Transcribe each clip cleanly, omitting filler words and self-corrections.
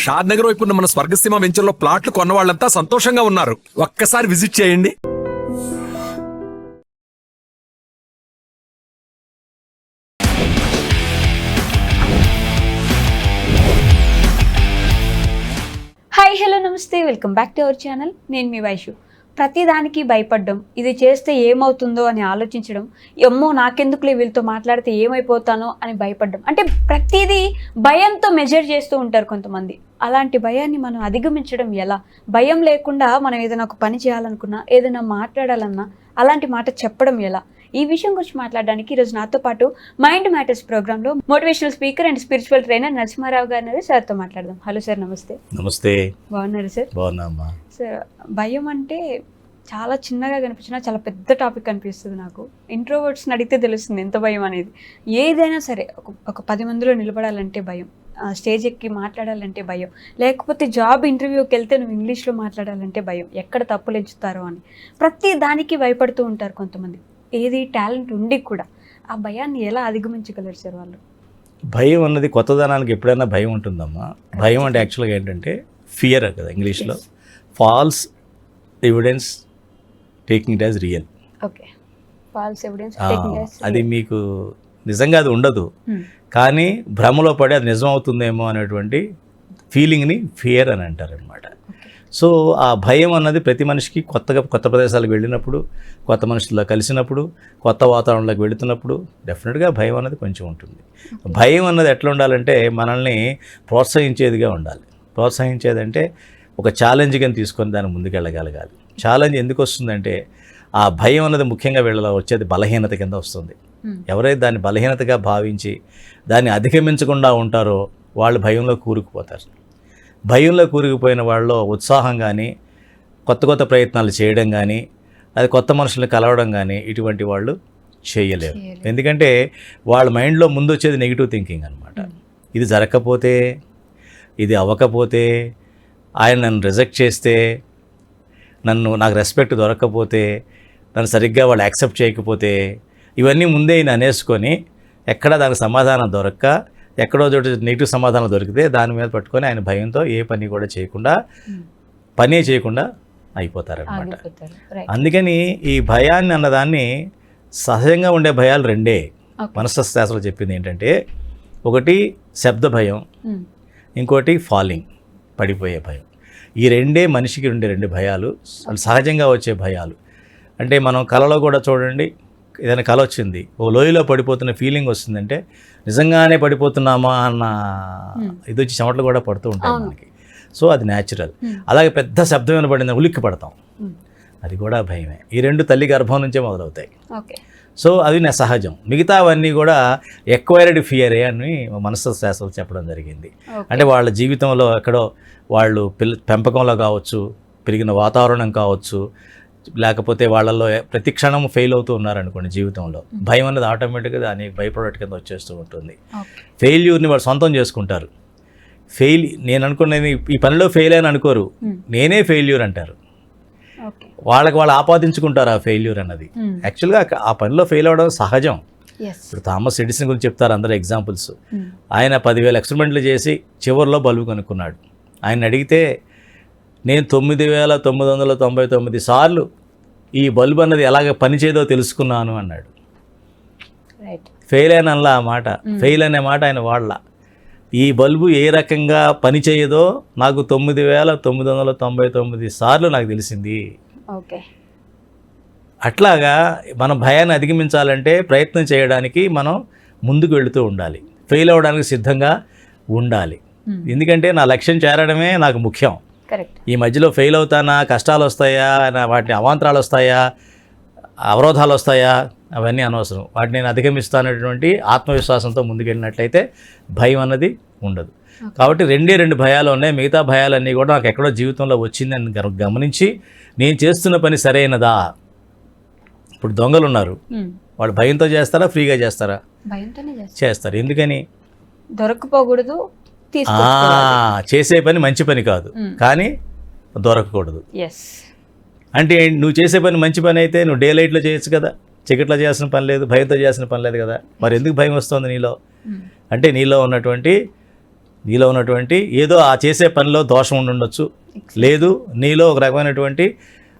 షాద్ నగర్ వైపు ఉన్న మన స్వర్గసీమ వెంచర్లో ప్లాట్లు కొన్న వాళ్ళంతా సంతోషంగా ఉన్నారు. ఒక్కసారి విజిట్ చేయండి. హాయ్ హలో నమస్తే, welcome back to our channel. నేను మీ వైషు. ప్రతిదానికి భయపడడం, ఇది చేస్తే ఏమవుతుందో అని ఆలోచించడం, అమ్మో నాకెందుకులే వీళ్ళతో మాట్లాడితే ఏమైపోతానో అని భయపడడం, అంటే ప్రతిదీ భయంతో మెజర్ చేస్తూ ఉంటారు కొంతమంది. అలాంటి భయాన్ని మనం అధిగమించడం ఎలా? భయం లేకుండా మనం ఏదైనా ఒక పని చేయాలనుకున్నా, ఏదైనా మాట్లాడాలన్నా అలాంటి మాట చెప్పడం ఎలా? ఈ విషయం గురించి మాట్లాడడానికి ఈరోజు నాతో పాటు మైండ్ మ్యాటర్స్ ప్రోగ్రాంలో motivational speaker and spiritual trainer Narasimha Rao గారు సార్తో మాట్లాడదాం. హలో సార్, నమస్తే. నమస్తే. బాగున్నారు సార్? బాగున్నామ్మా. సార్, భయం అంటే చాలా చిన్నగా కనిపించినా చాలా పెద్ద టాపిక్ అనిపిస్తుంది నాకు. ఇంట్రోవర్ట్స్ని అడిగితే తెలుస్తుంది ఎంత భయం అనేది. ఏదైనా సరే, ఒక 10 మందిలో నిలబడాలంటే భయం, స్టేజ్ ఎక్కి మాట్లాడాలంటే భయం, లేకపోతే జాబ్ ఇంటర్వ్యూకి వెళ్తే నువ్వు ఇంగ్లీష్లో మాట్లాడాలంటే భయం, ఎక్కడ తప్పులు ఎంచుతారో అని. ప్రతి దానికి భయపడుతూ ఉంటారు కొంతమంది. ఏది టాలెంట్ ఉండి కూడా ఆ భయాన్ని ఎలా అధిగమించగలరు సార్ వాళ్ళు? భయం అన్నది కొత్తదనానికి ఎప్పుడైనా భయం ఉంటుందమ్మా. భయం అంటే యాక్చువల్గా ఏంటంటే ఫియర్ కదా ఇంగ్లీష్లో. Falls evidence taking it as real. Okay, falls evidence. అది మీకు నిజంగా అది ఉండదు, కానీ భ్రమలో పడి అది నిజం అవుతుందేమో అనేటువంటి ఫీలింగ్ని ఫియర్ అని అంటారు అనమాట. సో ఆ భయం అన్నది ప్రతి మనిషికి కొత్త ప్రదేశాలకు వెళ్ళినప్పుడు, కొత్త మనుషుల్లో కలిసినప్పుడు, కొత్త వాతావరణంలోకి వెళుతున్నప్పుడు డెఫినెట్గా భయం అన్నది కొంచెం ఉంటుంది. భయం అన్నది ఎట్లా ఉండాలంటే మనల్ని ప్రోత్సహించేదిగా ఉండాలి. ప్రోత్సహించేదంటే ఒక ఛాలెంజ్గా తీసుకొని దాన్ని ముందుకెళ్ళగలగాలి. ఛాలెంజ్ ఎందుకు వస్తుందంటే ఆ భయం అన్నది ముఖ్యంగా వీళ్ళలో వచ్చేది బలహీనత కింద వస్తుంది. ఎవరైతే దాన్ని బలహీనతగా భావించి దాన్ని అధిగమించకుండా ఉంటారో వాళ్ళు భయంలో కూరుకుపోతారు. భయంలో కూరుకుపోయిన వాళ్ళలో ఉత్సాహం కానీ, కొత్త ప్రయత్నాలు చేయడం కానీ, అది కొత్త మనుషుల్ని కలవడం కానీ ఇటువంటి వాళ్ళు చేయలేరు. ఎందుకంటే వాళ్ళ మైండ్లో ముందు వచ్చేది నెగిటివ్ థింకింగ్ అనమాట. ఇది జరగకపోతే, ఇది అవ్వకపోతే, ఆయన నన్ను రిజెక్ట్ చేస్తే, నాకు రెస్పెక్ట్ దొరకకపోతే, నన్ను సరిగ్గా వాళ్ళు యాక్సెప్ట్ చేయకపోతే, ఇవన్నీ ముందే ఈయన అనేసుకొని ఎక్కడ దానికి సమాధానం దొరక్క, ఎక్కడో చోటు నెగిటివ్ సమాధానం దొరికితే దాని మీద పట్టుకొని ఆయన భయంతో ఏ పని కూడా చేయకుండా, పనే చేయకుండా అయిపోతారనమాట. అందుకని ఈ భయాన్ని అన్నదాన్ని, సహజంగా ఉండే భయాలు రెండే. మనస్తత్వశాస్త్రం చెప్పింది ఏంటంటే, ఒకటి శబ్ద భయం, ఇంకోటి ఫాలింగ్, పడిపోయే భయం. ఈ రెండే మనిషికి ఉండే 2 భయాలు, సహజంగా వచ్చే భయాలు. అంటే మనం కళలో కూడా చూడండి, ఏదైనా కళ వచ్చింది, ఓ లోయలో పడిపోతున్న ఫీలింగ్ వస్తుందంటే నిజంగానే పడిపోతున్నామా అన్న ఇది వచ్చి చెమటలు కూడా పడుతూ ఉంటాయి మనకి. సో అది న్యాచురల్. అలాగే పెద్ద శబ్దం వినపడింది, ఉలిక్కి పడతాం, అది కూడా భయమే. ఈ 2 తల్లి గర్భం నుంచే మొదలవుతాయి. సో అవి నా సహజం. మిగతావన్నీ కూడా ఎక్వైర్డ్ ఫియరే అని మనస్తత్వశాస్త్రం చెప్పడం జరిగింది. అంటే వాళ్ళ జీవితంలో ఎక్కడో వాళ్ళు పెంపకంలో కావచ్చు, పెరిగిన వాతావరణం కావచ్చు, లేకపోతే వాళ్ళల్లో ప్రతి క్షణం ఫెయిల్ అవుతూ ఉన్నారనుకోండి జీవితంలో, భయం అనేది ఆటోమేటిక్గా దానికి బైప్రొడక్ట్ కింద వచ్చేస్తూ ఉంటుంది. ఫెయిల్యూర్ని వాళ్ళు సొంతం చేసుకుంటారు. నేను అనుకునేది ఈ పనిలో ఫెయిల్ అని అనుకోరు, నేనే ఫెయిల్యూర్ అంటారు. వాళ్ళకి వాళ్ళు ఆపాదించుకుంటారు ఆ ఫెయిల్యూర్ అన్నది. యాక్చువల్గా ఆ పనిలో ఫెయిల్ అవ్వడం సహజం. ఇప్పుడు థామస్ ఎడిసన్ గురించి చెప్తారు అందరూ ఎగ్జాంపుల్స్. ఆయన 10,000 ఎక్స్పెరిమెంట్లు చేసి చివరిలో బల్బు కనుక్కున్నాడు. ఆయన అడిగితే, నేను 9,999 సార్లు ఈ బల్బు అన్నది ఎలాగ పనిచేయదో తెలుసుకున్నాను అన్నాడు. ఫెయిల్ అయిన ఆ మాట, ఫెయిల్ అనే మాట ఆయన వాళ్ళ. ఈ బల్బు ఏ రకంగా పనిచేయదో నాకు 9,999 సార్లు నాకు తెలిసింది. అట్లాగా మనం భయాన్ని అధిగమించాలంటే ప్రయత్నం చేయడానికి మనం ముందుకు వెళుతూ ఉండాలి. ఫెయిల్ అవ్వడానికి సిద్ధంగా ఉండాలి. ఎందుకంటే నా లక్ష్యం చేరడమే నాకు ముఖ్యం. ఈ మధ్యలో ఫెయిల్ అవుతానా, కష్టాలు వస్తాయా, వాటి అవాంతరాలు వస్తాయా, అవరోధాలు వస్తాయా, అవన్నీ అనవసరం. వాటిని నేను అధిగమిస్తానటువంటి ఆత్మవిశ్వాసంతో ముందుకెళ్ళినట్లయితే భయం అన్నది ఉండదు. కాబట్టి 2 భయాలు ఉన్నాయి. మిగతా భయాలన్నీ కూడా నాకు ఎక్కడో జీవితంలో వచ్చిందని గమనించి నేను చేస్తున్న పని సరైనదా. ఇప్పుడు దొంగలు ఉన్నారు, వాళ్ళు భయంతో చేస్తారా, ఫ్రీగా చేస్తారా? చేస్తారు. ఎందుకని? దొరకపోకూడదు, చేసే పని మంచి పని కాదు, కానీ దొరకకూడదు. అంటే నువ్వు చేసే పని మంచి పని అయితే నువ్వు డే లైట్లో చేయొచ్చు కదా, చీకట్లో చేయాల్సిన పని లేదు, భయంతో చేయాల్సిన పని లేదు కదా. మరి ఎందుకు భయం వస్తుంది నీలో? అంటే నీలో ఉన్నటువంటి నీలో ఉన్నటువంటి ఏదో ఆ చేసే పనిలో దోషం ఉండి ఉండొచ్చు, లేదు నీలో ఒక రకమైనటువంటి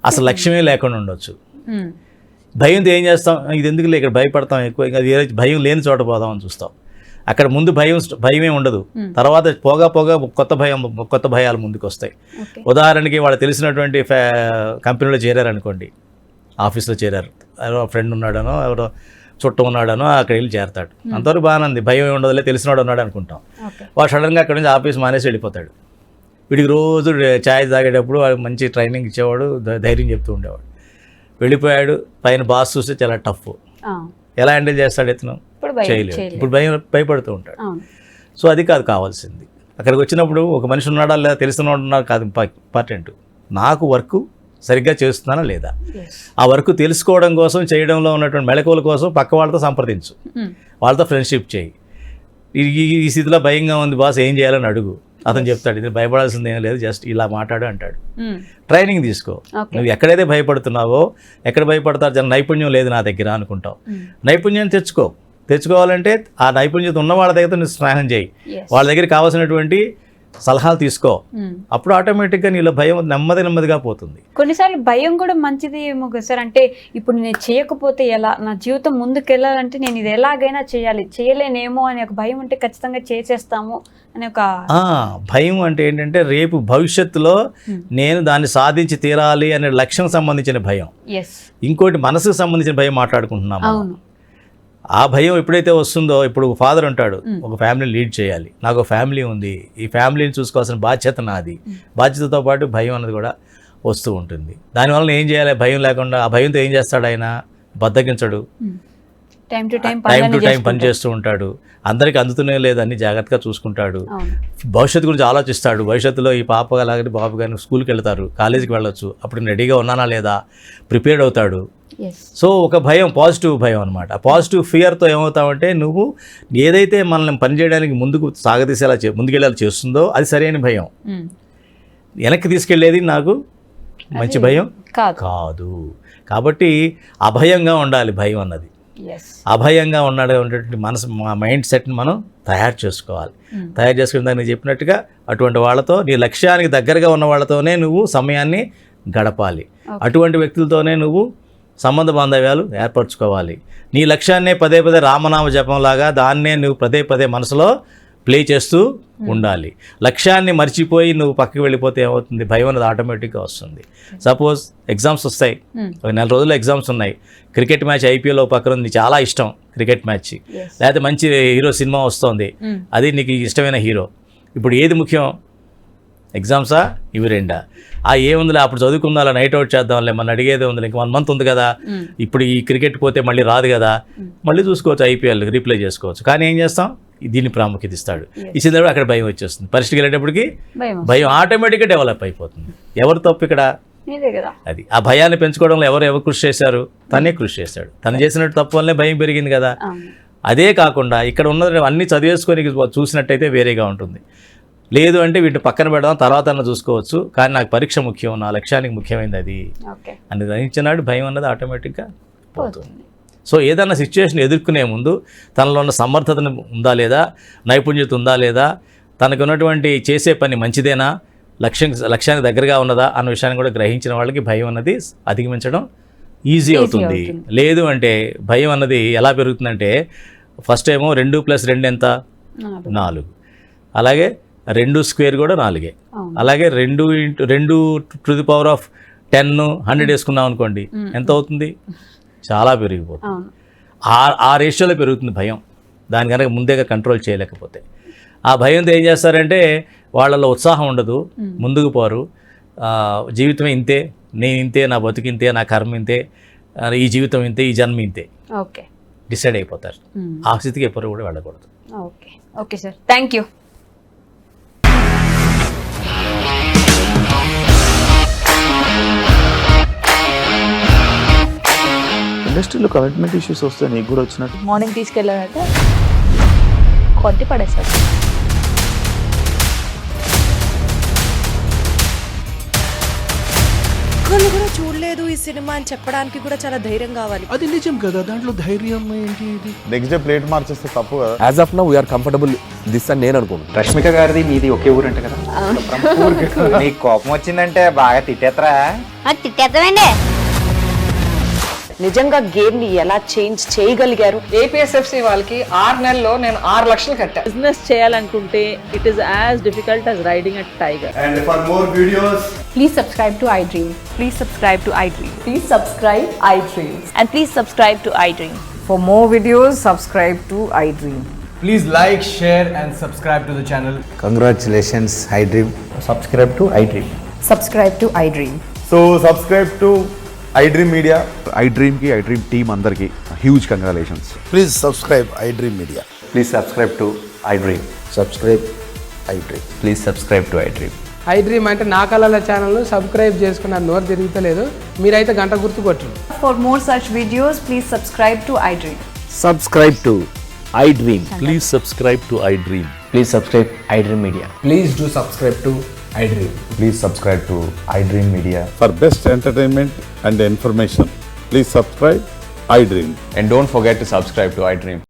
అసలు లక్ష్యమే లేకుండా ఉండొచ్చు. భయంతో ఏం చేస్తాం, ఇది ఎందుకు ఇక్కడ భయపడతాం ఎక్కువ, ఇంకా వేరే భయం లేని చోట పోదామని చూస్తాం. అక్కడ ముందు భయమే ఉండదు, తర్వాత పోగా కొత్త భయాలు ముందుకు వస్తాయి. ఉదాహరణకి వాళ్ళు తెలిసినటువంటి కంపెనీలో చేరారనుకోండి, ఆఫీస్లో చేరారు, ఎవరో ఫ్రెండ్ ఉన్నాడనో ఎవరో చుట్టం ఉన్నాడనో అక్కడ వెళ్ళి చేరతాడు. అంతవరకు బాగానే ఉంది, భయం ఉండదులే, తెలిసినాడు ఉన్నాడు అనుకుంటాం. వాడు సడన్గా అక్కడ నుంచి ఆఫీస్ మానేసి వెళ్ళిపోతాడు. వీడికి రోజు ఛాయ్ తాగేటప్పుడు మంచి ట్రైనింగ్ ఇచ్చేవాడు, ధైర్యం చెప్తూ ఉండేవాడు. వెళ్ళిపోయాడు, పైన బాస్ చూస్తే చాలా టఫ్. ఎలా హ్యాండిల్ చేస్తాడు ఇతను? చేయలేదు. ఇప్పుడు భయపడుతూ ఉంటాడు. సో అది కాదు కావాల్సింది. అక్కడికి వచ్చినప్పుడు ఒక మనిషి ఉన్నాడా లేదా తెలిసినవాడు ఉన్నాడు కాదు ఇంపార్టెంట్, నాకు వర్క్ సరిగ్గా చేస్తున్నానా లేదా. ఆ వర్క్ తెలుసుకోవడం కోసం, చేయడంలో ఉన్నటువంటి మెళకువల కోసం పక్క వాళ్ళతో సంప్రదించు, వాళ్ళతో ఫ్రెండ్షిప్ చేయి. ఈ స్థితిలో భయంగా ఉంది బాస్, ఏం చేయాలని అడుగు, అతను చెప్తాడు. ఇది భయపడాల్సింది ఏం లేదు, జస్ట్ ఇలా మాట్లాడు అంటాడు. ట్రైనింగ్ తీసుకో. నువ్వు ఎక్కడైతే భయపడుతున్నావో, ఎక్కడ భయపడతారు జన నైపుణ్యం లేదు నా దగ్గర అనుకుంటావు, నైపుణ్యం తెచ్చుకోవాలంటే ఆ నైపుణ్యత ఉన్న వాళ్ళ దగ్గర నువ్వు స్నేహం చేయి, వాళ్ళ దగ్గర కావాల్సినటువంటి సలహాలు తీసుకో. అప్పుడు ఆటోమేటిక్గా నీలో భయం నెమ్మదిగా పోతుంది. కొన్నిసార్లు భయం కూడా మంచిది ఏమో కదా సార్. అంటే ఇప్పుడు నేను చేయకపోతే ఎలా, నా జీవితం ముందుకెళ్ళాలంటే నేను ఇది ఎలాగైనా చేయాలి, చేయలేనేమో అనే ఒక భయం ఉంటే ఖచ్చితంగా చేసేస్తాము అనే ఒక భయం అంటే ఏంటంటే రేపు భవిష్యత్తులో నేను దాన్ని సాధించి తీరాలి అనే లక్ష్యం సంబంధించిన భయం. ఇంకోటి మనసుకు సంబంధించిన భయం మాట్లాడుకుంటున్నాము. ఆ భయం ఎప్పుడైతే వస్తుందో, ఇప్పుడు ఫాదర్ ఉంటాడు, ఒక ఫ్యామిలీని లీడ్ చేయాలి, నాకు ఫ్యామిలీ ఉంది, ఈ ఫ్యామిలీని చూసుకోవాల్సిన బాధ్యత నాది, బాధ్యతతో పాటు భయం అనేది కూడా వస్తూ ఉంటుంది. దానివల్ల ఏం చేయాలి, భయం లేకుండా ఆ భయంతో ఏం చేస్తాడు, ఆయన బద్దగించడు, టైం టు టైం పని చేస్తూ ఉంటాడు, అందరికీ అందుతూనే లేదు అన్ని జాగ్రత్తగా చూసుకుంటాడు, భవిష్యత్తు గురించి ఆలోచిస్తాడు. భవిష్యత్తులో ఈ పాప అలాగే బాబు కానీ స్కూల్కి వెళ్తారు, కాలేజీకి వెళ్ళొచ్చు, అప్పుడు రెడీగా ఉన్నానా లేదా ప్రిపేర్డ్ అవుతాడు. సో ఒక భయం, పాజిటివ్ భయం అనమాట. పాజిటివ్ ఫియర్తో ఏమవుతామంటే, నువ్వు ఏదైతే మనల్ని పనిచేయడానికి ముందుకు సాగదీసేలా ముందుకెళ్ళాలి చేస్తుందో అది సరైన భయం. వెనక్కి తీసుకెళ్లేది నాకు మంచి భయం కాదు. కాబట్టి అభయంగా ఉండాలి భయం అన్నది. అభయంగా ఉన్నటువంటి మనసు, మైండ్ సెట్ని మనం తయారు చేసుకోవాలి. తయారు చేసుకుని దానికి చెప్పినట్టుగా అటువంటి వాళ్ళతో, నీ లక్ష్యానికి దగ్గరగా ఉన్న వాళ్ళతోనే నువ్వు సమయాన్ని గడపాలి. అటువంటి వ్యక్తులతోనే నువ్వు సంబంధ బాంధవ్యాలు ఏర్పరచుకోవాలి. నీ లక్ష్యాన్నే పదే రామనామ జపంలాగా దాన్నే నువ్వు పదే మనసులో ప్లే చేస్తూ ఉండాలి. లక్ష్యాన్ని మర్చిపోయి నువ్వు పక్కకి వెళ్ళిపోతే ఏమవుతుంది, భయం అనేది ఆటోమేటిక్గా వస్తుంది. సపోజ్ ఎగ్జామ్స్ వస్తాయి, ఒక 4 రోజుల్లో ఎగ్జామ్స్ ఉన్నాయి, క్రికెట్ మ్యాచ్ ఐపీఎల్ పక్కన ఉంది, చాలా ఇష్టం క్రికెట్ మ్యాచ్, లేకపోతే మంచి హీరో సినిమా వస్తుంది, అది నీకు ఇష్టమైన హీరో. ఇప్పుడు ఏది ముఖ్యం, ఎగ్జామ్సా ఇవి రెండా? ఏముందిలే అప్పుడు చదువుకుందాం, నైట్ అవుట్ చేద్దాంలే, మన అడిగేదే ఉంది, ఇంకా 1 మంత్ ఉంది కదా, ఇప్పుడు ఈ క్రికెట్ పోతే మళ్ళీ రాదు కదా, మళ్ళీ చూసుకోవచ్చు, ఐపీఎల్ రీప్లే చేసుకోవచ్చు. కానీ ఏం చేస్తాం, దీన్ని ప్రాముఖ్యత ఇస్తాడు, ఇచ్చినప్పుడు అక్కడ భయం వచ్చేస్తుంది. పరిస్థితికి వెళ్ళేటప్పటికి భయం ఆటోమేటిక్గా డెవలప్ అయిపోతుంది. ఎవరు తప్పు ఇక్కడ? అది ఆ భయాన్ని పెంచుకోవడంలో ఎవరు కృషి చేశారు? తనే కృషి చేశాడు. తను చేసినట్టు తప్పు వల్లనే భయం పెరిగింది కదా. అదే కాకుండా ఇక్కడ ఉన్నది అన్నీ చదివేసుకొని చూసినట్టయితే వేరేగా ఉంటుంది. లేదు అంటే వీటిని పక్కన పెడదాం, తర్వాత చూసుకోవచ్చు, కానీ నాకు పరీక్ష ముఖ్యం, నా లక్ష్యానికి ముఖ్యమైనది అది అని గ్రహించినాడు, భయం అన్నది ఆటోమేటిక్గా పోతుంది. సో ఏదన్నా సిచ్యువేషన్ ఎదుర్కొనే ముందు తనలో ఉన్న సమర్థత ఉందా లేదా, నైపుణ్యత ఉందా లేదా, తనకు ఉన్నటువంటి చేసే పని మంచిదేనా, లక్ష్యానికి దగ్గరగా ఉన్నదా అన్న విషయాన్ని కూడా గ్రహించిన వాళ్ళకి భయం అన్నది అధిగమించడం ఈజీ అవుతుంది. లేదు అంటే భయం అన్నది ఎలా పెరుగుతుందంటే, ఫస్ట్ ఏమో 2 + 2 ఎంత? 4. అలాగే 2 స్క్వేర్ కూడా 4. అలాగే 2 × 2⁻10 100 వేసుకున్నాం అనుకోండి, ఎంత అవుతుంది? చాలా పెరిగిపోతుంది. ఆ రేషియోలో పెరుగుతుంది భయం, దాని కనుక ముందేగా కంట్రోల్ చేయలేకపోతే. ఆ భయంతో ఏం చేస్తారంటే వాళ్ళలో ఉత్సాహం ఉండదు, ముందుకు పోరు, జీవితమే ఇంతే, నేను ఇంతే, నా బతుకింతే, నా కర్మ ఇంతే, ఈ జీవితం ఇంతే, ఈ జన్మ ఇంతే డిసైడ్ అయిపోతారు. ఆ స్థితికి ఎప్పుడు కూడా వెళ్ళకూడదు. Okay sir, thank you. ఇండస్ట్రీలో కమిట్మెంట్ ఇష్యూస్ వస్తే నీకు కూడా వచ్చినట్టు? మార్నింగ్ తీసుకెళ్ళాడంటే కొట్టి పడేసాడు. కళ్ళు కూడా చూడలేదు. చూడలేదు ఈ సినిమా అని చెప్పడానికి కూడా చాలా ధైర్యం కావాలి. అది నిజం కదా, దాంట్లో ధైర్యం ఏంటి? ఇది నెక్స్ట్ డే ప్లేట్ మార్చేస్తే తప్పు కదా. As of now we are comfortable this అని నేను అనుకుంటున్నాను. రష్మిక గారిది మీది ఒకే ఊరంట కదా? నీకు కోపం వచ్చిందంటే బాగా తిట్టేత్తరా? తిట్టేద్దామండి. నిజంగా గేమ్ ని ఎలా చేంజ్ చేయగలిగారు? ఏపీఎస్ఎఫ్సి వాళ్ళకి 6 నెలల్లో నేను 6 లక్షలు కట్టా. బిజినెస్ చేయాలనుకుంటే it is as difficult as riding a tiger. And for more videos please subscribe to iDream. Please subscribe to iDream. Please subscribe iDream. And please subscribe to iDream. For more videos, subscribe to iDream. Please like, share and subscribe to the channel. Congratulations iDream. Subscribe to iDream. Subscribe to iDream. So subscribe to iDream media. iDream కి iDream team అందరికి huge congratulations. Please subscribe iDream media. Please subscribe to iDream. Subscribe iDream. Please subscribe to iDream. iDream అంటే నా కళల channel subscribe చేసుకున్న నోరు తిరుగుతలేదు. మీరైతే గంట గుర్తు కొట్టండి. For more such videos, please subscribe to iDream. Subscribe to iDream. Please subscribe to iDream. Please subscribe iDream media. Please do subscribe to iDream. Please subscribe to iDream media. For best entertainment and information please subscribe iDream. And don't forget to subscribe to iDream.